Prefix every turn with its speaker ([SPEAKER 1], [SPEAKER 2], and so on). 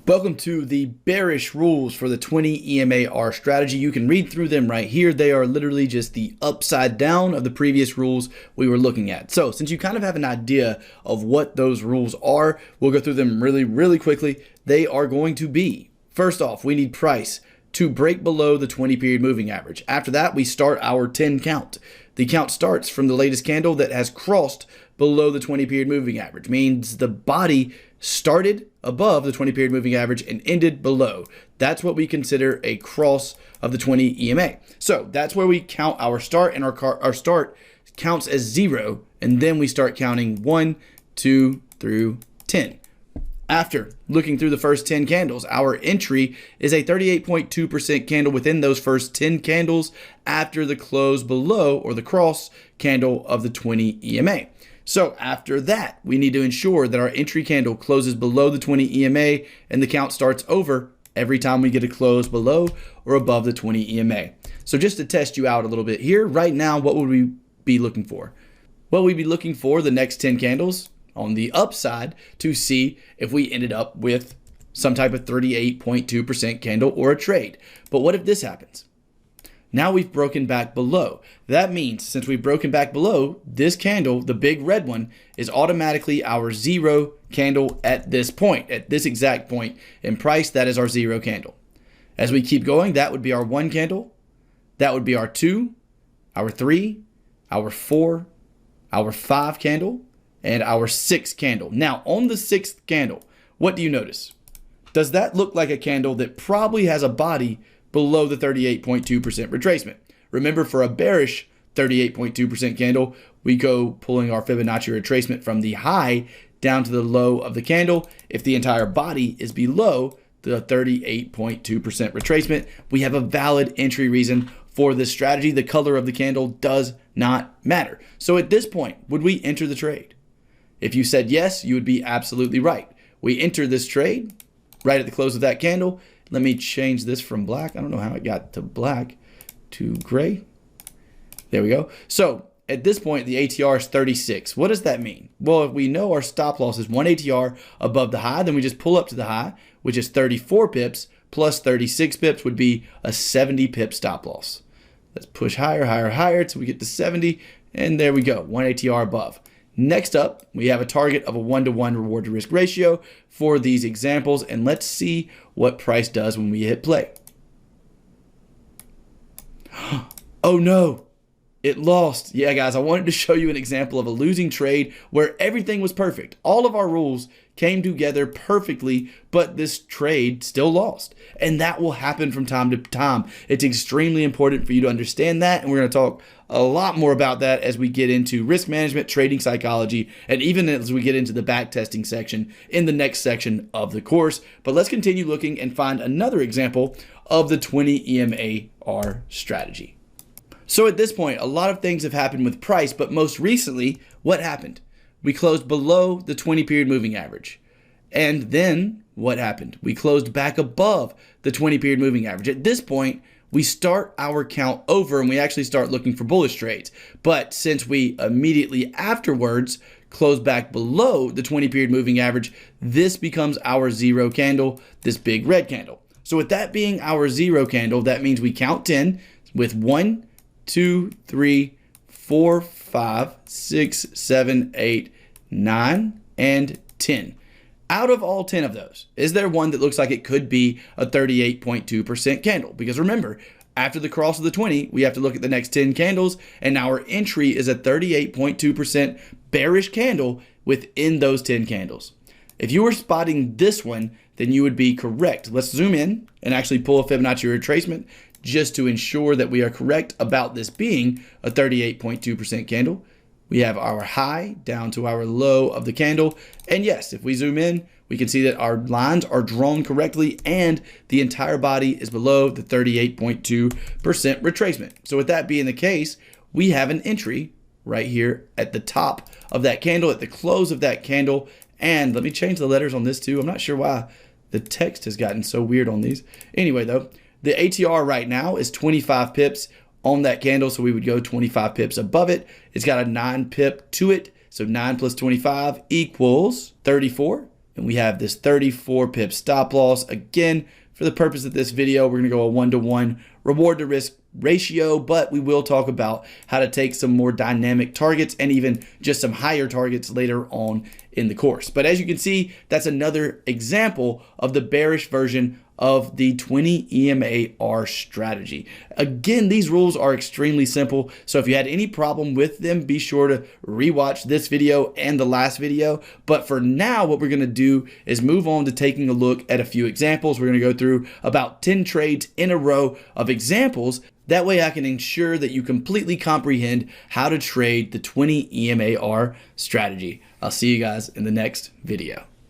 [SPEAKER 1] Welcome to the bearish rules for the 20 EMA-R strategy. You can read through them right here. They are literally just the upside down of the previous rules we were looking at. So since you kind of have an idea of what those rules are, we'll go through them really quickly. They are going to be, first off, we need price to break below the 20-period moving average. After that, we start our 10 count. The count starts from the latest candle that has crossed below the 20-period moving average, means the body started above the 20-period moving average and ended below. That's what we consider a cross of the 20 EMA. So that's where we count our start, and our start counts as 0, and then we start counting 1, 2 through 10. After looking through the first 10 candles, our entry is a 38.2% candle within those first 10 candles after the close below, or the cross candle of the 20 EMA. So after that, we need to ensure that our entry candle closes below the 20 EMA and the count starts over every time we get a close below or above the 20 EMA. So just to test you out a little bit here, right now, what would we be looking for? Well, we'd be looking for the next 10 candles on the upside to see if we ended up with some type of 38.2% candle or a trade. But what if this happens? Now we've broken back below. That means since we've broken back below, this candle, the big red one, is automatically our 0 candle at this point, at this exact point in price. That is our 0 candle. As we keep going, that would be our 1 candle. That would be our 2, our 3, our 4, our 5 candle, and our 6 candle. Now on the 6th candle, what do you notice? Does that look like a candle that probably has a body below the 38.2% retracement? Remember, for a bearish 38.2% candle, we go pulling our Fibonacci retracement from the high down to the low of the candle. If the entire body is below the 38.2% retracement, we have a valid entry reason for this strategy. The color of the candle does not matter. So at this point, would we enter the trade? If you said yes, you would be absolutely right. We enter this trade right at the close of that candle. Let me change this from black. I don't know how it got to black to gray. There we go. So at this point, the ATR is 36. What does that mean? Well, if we know our stop loss is 1 ATR above the high, then we just pull up to the high, which is 34 pips plus 36 pips would be a 70 pip stop loss. Let's push higher until we get to 70. And there we go, 1 ATR above. Next up, we have a target of a 1-to-1 reward to risk ratio for these examples, and let's see what price does when we hit play. Oh no, it lost. Yeah, guys, I wanted to show you an example of a losing trade where everything was perfect. All of our rules came together perfectly, but this trade still lost. And that will happen from time to time. It's extremely important for you to understand that, and we're going to talk a lot more about that as we get into risk management, trading psychology, and even as we get into the back testing section in the next section of the course. But let's continue looking and find another example of the 20 EMA-R strategy. So at this point, a lot of things have happened with price, but most recently, what happened? We closed below the 20-period moving average. And then what happened? We closed back above the 20-period moving average. At this point, we start our count over and we actually start looking for bullish trades. But since we immediately afterwards close back below the 20-period moving average, this becomes our 0 candle, this big red candle. So with that being our 0 candle, that means we count 10 with 1, 2, 3, 4, 5, 6, 7, 8, 9, and 10. Out of all 10 of those, is there one that looks like it could be a 38.2% candle? Because remember, after the cross of the 20, we have to look at the next 10 candles, and our entry is a 38.2% bearish candle within those 10 candles. If you were spotting this one, then you would be correct. Let's zoom in and actually pull a Fibonacci retracement just to ensure that we are correct about this being a 38.2% candle. We have our high down to our low of the candle. And yes, if we zoom in, we can see that our lines are drawn correctly and the entire body is below the 38.2% retracement. So with that being the case, we have an entry right here at the top of that candle, at the close of that candle. And let me change the letters on this too. I'm not sure why the text has gotten so weird on these. Anyway, though, the ATR right now is 25 pips on that candle, so we would go 25 pips above it. It's got a 9 pip to it, so 9 plus 25 equals 34, and we have this 34 pip stop loss. Again, for the purpose of this video, we're going to go a 1-to-1 reward to risk ratio, but we will talk about how to take some more dynamic targets and even just some higher targets later on in the course. But as you can see, that's another example of the bearish version of the 20 EMA-R strategy. Again, these rules are extremely simple, so if you had any problem with them, be sure to rewatch this video and the last video. But for now, what we're going to do is move on to taking a look at a few examples. We're going to go through about 10 trades in a row of examples. That way I can ensure that you completely comprehend how to trade the 20 EMA-R strategy. I'll see you guys in the next video.